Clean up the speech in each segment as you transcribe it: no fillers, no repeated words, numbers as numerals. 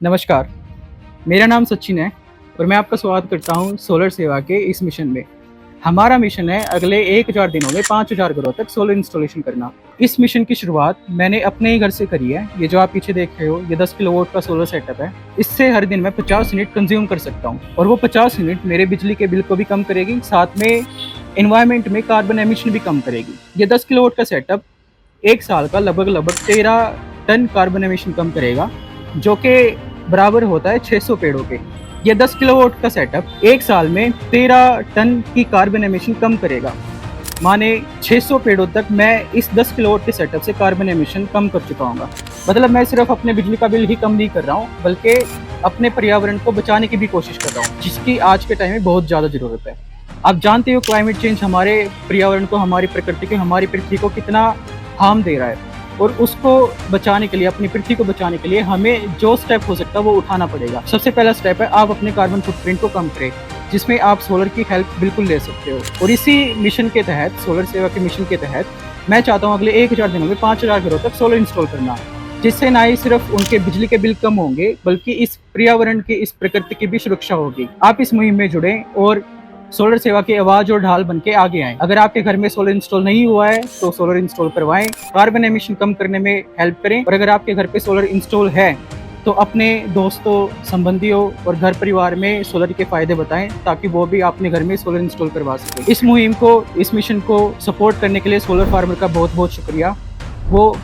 नमस्कार, मेरा नाम सचिन है और मैं आपका स्वागत करता हूँ सोलर सेवा के इस मिशन में। हमारा मिशन है अगले 1000 दिनों में 5000 घरों तक सोलर इंस्टॉलेशन करना। इस मिशन की शुरुआत मैंने अपने ही घर से करी है। ये जो आप पीछे देख रहे हो, ये 10 किलोवाट का सोलर सेटअप है। इससे हर दिन मैं 50 यूनिट कंज्यूम कर सकता हूँ और वो 50 यूनिट मेरे बिजली के बिल को भी कम करेगी, साथ में एनवायरनमेंट में कार्बन एमिशन भी कम करेगी। ये 10 किलोवाट का सेटअप 1 साल का लगभग 13 टन कार्बन एमिशन कम करेगा, जो कि बराबर होता है 600 पेड़ों के। ये 10 किलोवाट का सेटअप 1 साल में 13 टन की कार्बन एमिशन कम करेगा। माने 600 पेड़ों तक मैं इस 10 किलोवाट के सेटअप से कार्बन एमिशन कम कर चुका हूँगा। मतलब मैं सिर्फ अपने बिजली का बिल ही कम नहीं कर रहा हूँ, बल्कि अपने पर्यावरण को बचाने की भी कोशिश कर रहा हूँ, जिसकी आज के टाइम में बहुत ज़्यादा ज़रूरत है। आप जानते हो क्लाइमेट चेंज हमारे पर्यावरण को, हमारी प्रकृति को, हमारी पृथ्वी को कितना हार्म दे रहा है, और उसको बचाने के लिए, अपनी पृथ्वी को बचाने के लिए हमें जो स्टेप हो सकता है वो उठाना पड़ेगा। सबसे पहला स्टेप है आप अपने कार्बन फुटप्रिंट को कम करें, जिसमें आप सोलर की हेल्प बिल्कुल ले सकते हो। और इसी मिशन के तहत, सोलर सेवा के मिशन के तहत, मैं चाहता हूँ अगले 1000 दिनों में 5000 घरों तक सोलर इंस्टॉल करना, जिससे ना ही सिर्फ उनके बिजली के बिल कम होंगे, बल्कि इस पर्यावरण की, इस प्रकृति की भी सुरक्षा होगी। आप इस मुहिम में जुड़ें और सोलर सेवा की आवाज और ढाल बनके आगे आएं। अगर आपके घर में सोलर इंस्टॉल नहीं हुआ है तो सोलर इंस्टॉल करवाएं, कार्बन एमिशन कम करने में हेल्प करें। और अगर आपके घर पे सोलर इंस्टॉल है तो अपने दोस्तों, संबंधियों और घर परिवार में सोलर के फायदे बताएं, ताकि वो भी अपने घर में सोलर इंस्टॉल करवा सकें। इस मुहिम को, इस मिशन को सपोर्ट करने के लिए सोलर फार्मर का बहुत बहुत शुक्रिया। वो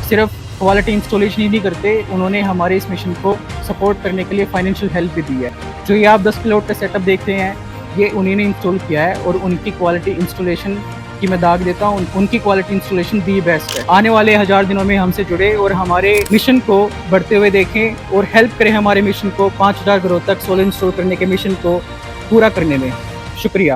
सिर्फ क्वालिटी इंस्टॉलेशन ही नहीं करते, उन्होंने हमारे इस मिशन को सपोर्ट करने के लिए फाइनेंशियल हेल्प भी दी है। जो ये आप 10 किलोवाट का सेटअप देखते हैं, ये उन्हीं ने इंस्टॉल किया है, और उनकी क्वालिटी इंस्टॉलेशन की मैं दाग देता हूँ, उनकी क्वालिटी इंस्टॉलेशन दी बेस्ट है। आने वाले 1000 दिनों में हमसे जुड़े और हमारे मिशन को बढ़ते हुए देखें और हेल्प करें हमारे मिशन को, 5000 घरों तक सोलर इंस्टॉल करने के मिशन को पूरा करने में। शुक्रिया।